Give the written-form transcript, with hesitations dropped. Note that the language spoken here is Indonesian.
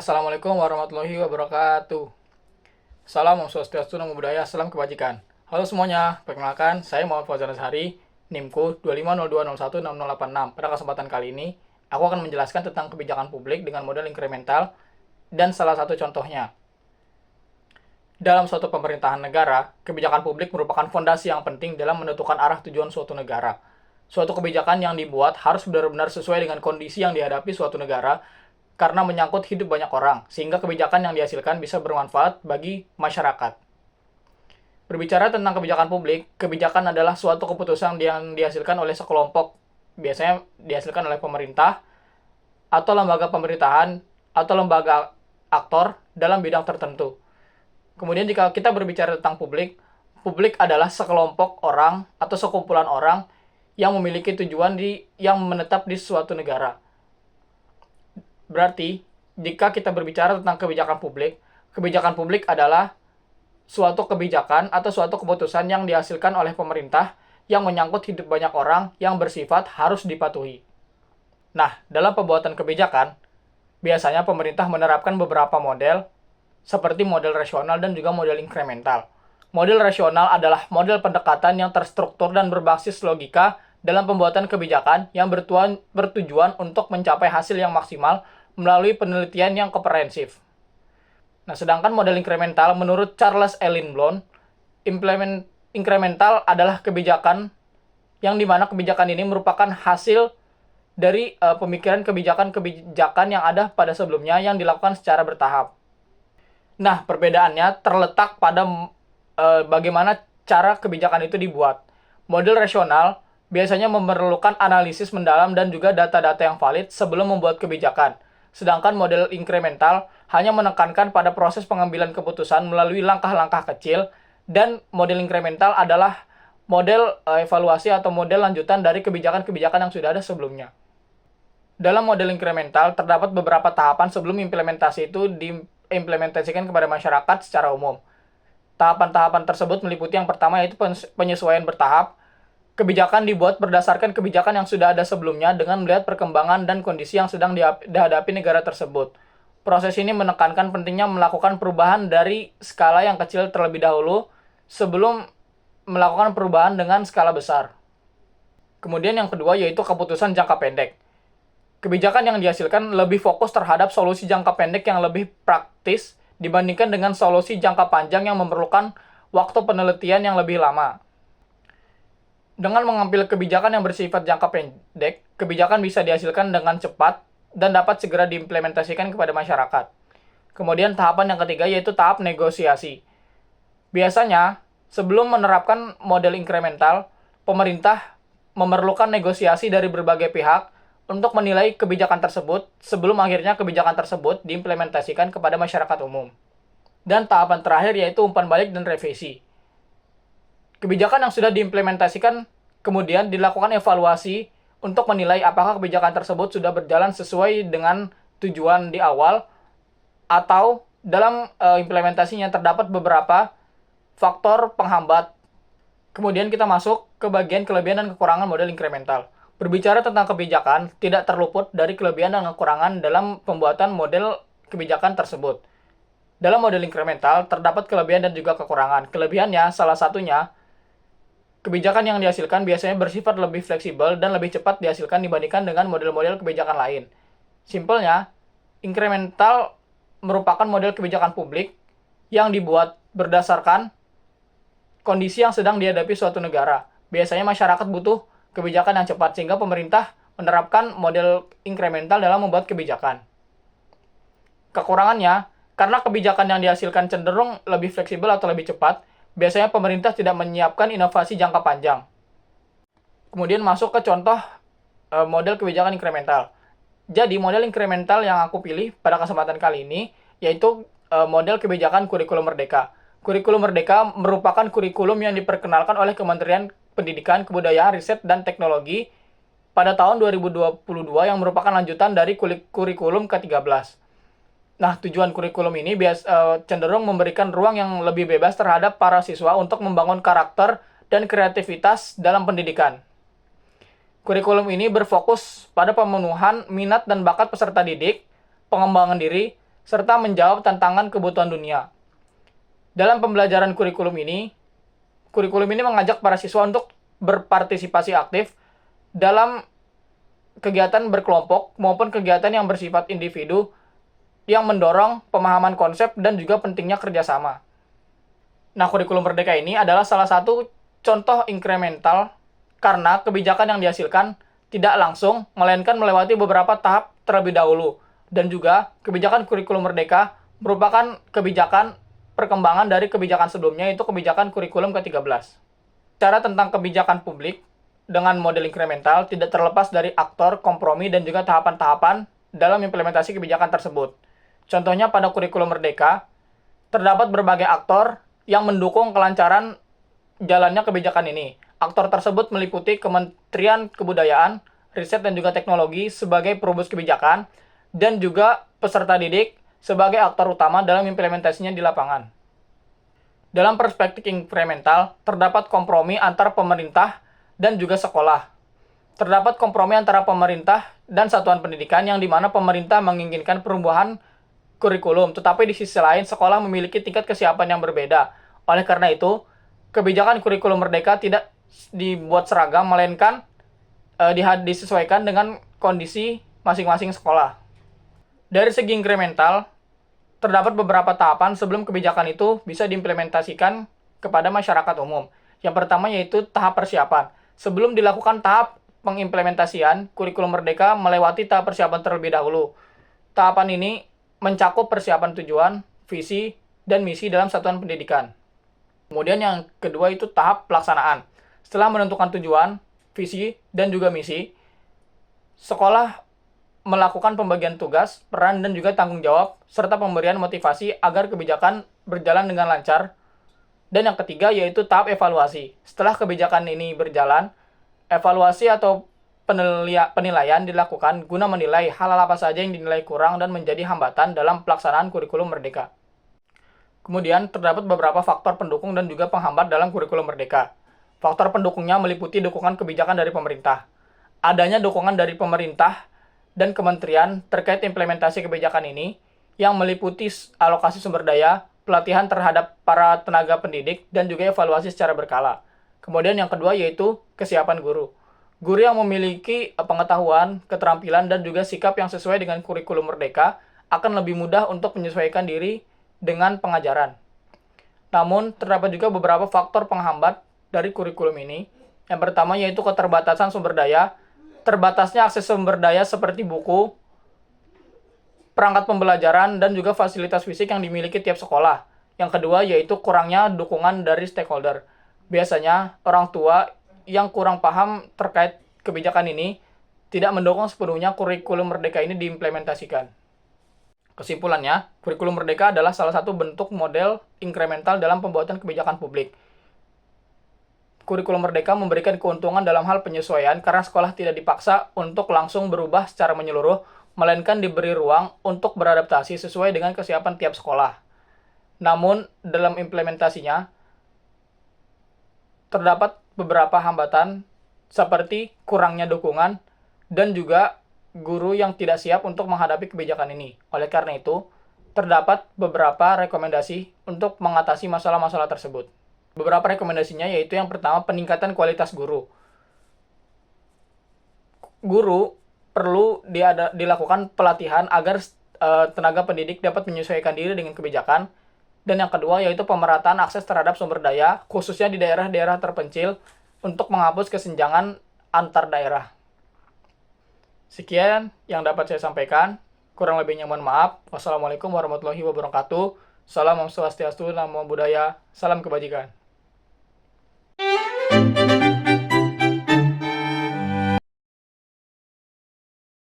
Assalamualaikum warahmatullahi wabarakatuh. Salam Om Swastiastu, Namo Buddhaya, salam kebajikan. Halo semuanya, perkenalkan saya Muhammad Fauzan Azhari, NIMku 25020166086. Pada kesempatan kali ini, aku akan menjelaskan tentang kebijakan publik dengan model inkremental dan salah satu contohnya. Dalam suatu pemerintahan negara, kebijakan publik merupakan fondasi yang penting dalam menentukan arah tujuan suatu negara. Suatu kebijakan yang dibuat harus benar-benar sesuai dengan kondisi yang dihadapi suatu negara karena menyangkut hidup banyak orang, sehingga kebijakan yang dihasilkan bisa bermanfaat bagi masyarakat. Berbicara tentang kebijakan publik, kebijakan adalah suatu keputusan yang dihasilkan oleh sekelompok, biasanya dihasilkan oleh pemerintah, atau lembaga pemerintahan, atau lembaga aktor dalam bidang tertentu. Kemudian jika kita berbicara tentang publik, publik adalah sekelompok orang atau sekumpulan orang yang memiliki tujuan yang menetap di suatu negara. Berarti, jika kita berbicara tentang kebijakan publik adalah suatu kebijakan atau suatu keputusan yang dihasilkan oleh pemerintah yang menyangkut hidup banyak orang yang bersifat harus dipatuhi. Nah, dalam pembuatan kebijakan, biasanya pemerintah menerapkan beberapa model, seperti model rasional dan juga model inkremental. Model rasional adalah model pendekatan yang terstruktur dan berbasis logika dalam pembuatan kebijakan yang bertujuan untuk mencapai hasil yang maksimal melalui penelitian yang komprehensif. Nah, sedangkan model inkremental menurut Charles E. Lindblom, inkremental adalah kebijakan yang dimana kebijakan ini merupakan hasil dari pemikiran kebijakan yang ada pada sebelumnya yang dilakukan secara bertahap. Nah, perbedaannya terletak pada bagaimana cara kebijakan itu dibuat. Model rasional biasanya memerlukan analisis mendalam dan juga data-data yang valid sebelum membuat kebijakan. Sedangkan model inkremental hanya menekankan pada proses pengambilan keputusan melalui langkah-langkah kecil, dan model inkremental adalah model evaluasi atau model lanjutan dari kebijakan-kebijakan yang sudah ada sebelumnya. Dalam model inkremental, terdapat beberapa tahapan sebelum implementasi itu diimplementasikan kepada masyarakat secara umum. Tahapan-tahapan tersebut meliputi yang pertama yaitu penyesuaian bertahap. Kebijakan dibuat berdasarkan kebijakan yang sudah ada sebelumnya dengan melihat perkembangan dan kondisi yang sedang dihadapi negara tersebut. Proses ini menekankan pentingnya melakukan perubahan dari skala yang kecil terlebih dahulu sebelum melakukan perubahan dengan skala besar. Kemudian yang kedua yaitu keputusan jangka pendek. Kebijakan yang dihasilkan lebih fokus terhadap solusi jangka pendek yang lebih praktis dibandingkan dengan solusi jangka panjang yang memerlukan waktu penelitian yang lebih lama. Dengan mengambil kebijakan yang bersifat jangka pendek, kebijakan bisa dihasilkan dengan cepat dan dapat segera diimplementasikan kepada masyarakat. Kemudian tahapan yang ketiga yaitu tahap negosiasi. Biasanya, sebelum menerapkan model inkremental, pemerintah memerlukan negosiasi dari berbagai pihak untuk menilai kebijakan tersebut sebelum akhirnya kebijakan tersebut diimplementasikan kepada masyarakat umum. Dan tahapan terakhir yaitu umpan balik dan revisi. Kebijakan yang sudah diimplementasikan kemudian dilakukan evaluasi untuk menilai apakah kebijakan tersebut sudah berjalan sesuai dengan tujuan di awal atau dalam implementasinya terdapat beberapa faktor penghambat. Kemudian kita masuk ke bagian kelebihan dan kekurangan model inkremental. Berbicara tentang kebijakan, tidak terluput dari kelebihan dan kekurangan dalam pembuatan model kebijakan tersebut. Dalam model inkremental, terdapat kelebihan dan juga kekurangan. Kelebihannya, salah satunya, kebijakan yang dihasilkan biasanya bersifat lebih fleksibel dan lebih cepat dihasilkan dibandingkan dengan model-model kebijakan lain. Simpelnya, inkremental merupakan model kebijakan publik yang dibuat berdasarkan kondisi yang sedang dihadapi suatu negara. Biasanya masyarakat butuh kebijakan yang cepat, sehingga pemerintah menerapkan model inkremental dalam membuat kebijakan. Kekurangannya, karena kebijakan yang dihasilkan cenderung lebih fleksibel atau lebih cepat, biasanya pemerintah tidak menyiapkan inovasi jangka panjang. Kemudian masuk ke contoh model kebijakan inkremental. Jadi model inkremental yang aku pilih pada kesempatan kali ini yaitu model kebijakan kurikulum merdeka. Kurikulum merdeka merupakan kurikulum yang diperkenalkan oleh Kementerian Pendidikan, Kebudayaan, Riset, dan Teknologi pada tahun 2022 yang merupakan lanjutan dari kurikulum ke-13. Nah, tujuan kurikulum ini cenderung memberikan ruang yang lebih bebas terhadap para siswa untuk membangun karakter dan kreativitas dalam pendidikan. Kurikulum ini berfokus pada pemenuhan minat dan bakat peserta didik, pengembangan diri, serta menjawab tantangan kebutuhan dunia. Dalam pembelajaran kurikulum ini mengajak para siswa untuk berpartisipasi aktif dalam kegiatan berkelompok maupun kegiatan yang bersifat individu yang mendorong pemahaman konsep dan juga pentingnya kerjasama. Nah, kurikulum Merdeka ini adalah salah satu contoh inkremental karena kebijakan yang dihasilkan tidak langsung, melainkan melewati beberapa tahap terlebih dahulu. Dan juga, kebijakan kurikulum Merdeka merupakan kebijakan perkembangan dari kebijakan sebelumnya, yaitu kebijakan kurikulum ke-13. Cara tentang kebijakan publik dengan model inkremental tidak terlepas dari aktor, kompromi, dan juga tahapan-tahapan dalam implementasi kebijakan tersebut. Contohnya pada kurikulum Merdeka, terdapat berbagai aktor yang mendukung kelancaran jalannya kebijakan ini. Aktor tersebut meliputi Kementerian Kebudayaan, Riset dan juga Teknologi sebagai perumus kebijakan, dan juga peserta didik sebagai aktor utama dalam implementasinya di lapangan. Dalam perspektif inkremental, terdapat kompromi antara pemerintah dan juga sekolah. Terdapat kompromi antara pemerintah dan satuan pendidikan yang dimana pemerintah menginginkan perubahan kurikulum, tetapi di sisi lain sekolah memiliki tingkat kesiapan yang berbeda. Oleh karena itu, kebijakan kurikulum Merdeka tidak dibuat seragam, melainkan disesuaikan dengan kondisi masing-masing sekolah. Dari segi inkremental, terdapat beberapa tahapan sebelum kebijakan itu bisa diimplementasikan kepada masyarakat umum. Yang pertama yaitu tahap persiapan. Sebelum dilakukan tahap pengimplementasian, kurikulum Merdeka melewati tahap persiapan terlebih dahulu. Tahapan ini mencakup persiapan tujuan, visi, dan misi dalam satuan pendidikan. Kemudian yang kedua itu tahap pelaksanaan. Setelah menentukan tujuan, visi, dan juga misi, sekolah melakukan pembagian tugas, peran, dan juga tanggung jawab, serta pemberian motivasi agar kebijakan berjalan dengan lancar. Dan yang ketiga yaitu tahap evaluasi. Setelah kebijakan ini berjalan, evaluasi atau penilaian dilakukan guna menilai hal-hal apa saja yang dinilai kurang dan menjadi hambatan dalam pelaksanaan kurikulum Merdeka. Kemudian, terdapat beberapa faktor pendukung dan juga penghambat dalam kurikulum Merdeka. Faktor pendukungnya meliputi dukungan kebijakan dari pemerintah. Adanya dukungan dari pemerintah dan kementerian terkait implementasi kebijakan ini yang meliputi alokasi sumber daya, pelatihan terhadap para tenaga pendidik, dan juga evaluasi secara berkala. Kemudian yang kedua yaitu kesiapan guru. Guru yang memiliki pengetahuan, keterampilan, dan juga sikap yang sesuai dengan kurikulum Merdeka akan lebih mudah untuk menyesuaikan diri dengan pengajaran. Namun, terdapat juga beberapa faktor penghambat dari kurikulum ini. Yang pertama yaitu keterbatasan sumber daya, terbatasnya akses sumber daya seperti buku, perangkat pembelajaran, dan juga fasilitas fisik yang dimiliki tiap sekolah. Yang kedua yaitu kurangnya dukungan dari stakeholder. Biasanya, orang tua yang kurang paham terkait kebijakan ini tidak mendukung sepenuhnya kurikulum Merdeka ini diimplementasikan. Kesimpulannya, kurikulum Merdeka adalah salah satu bentuk model inkremental dalam pembuatan kebijakan publik. Kurikulum Merdeka memberikan keuntungan dalam hal penyesuaian karena sekolah tidak dipaksa untuk langsung berubah secara menyeluruh, melainkan diberi ruang untuk beradaptasi sesuai dengan kesiapan tiap sekolah. Namun, dalam implementasinya, terdapat beberapa hambatan seperti kurangnya dukungan dan juga guru yang tidak siap untuk menghadapi kebijakan ini. Oleh karena itu, terdapat beberapa rekomendasi untuk mengatasi masalah-masalah tersebut. Beberapa rekomendasinya yaitu yang pertama, peningkatan kualitas guru. Guru perlu dilakukan pelatihan agar tenaga pendidik dapat menyesuaikan diri dengan kebijakan. Dan yang kedua yaitu pemerataan akses terhadap sumber daya, khususnya di daerah-daerah terpencil untuk menghapus kesenjangan antar daerah. Sekian yang dapat saya sampaikan. Kurang lebihnya mohon maaf. Wassalamualaikum warahmatullahi wabarakatuh. Salam Om Swastiastu, Namo Buddhaya, salam kebajikan.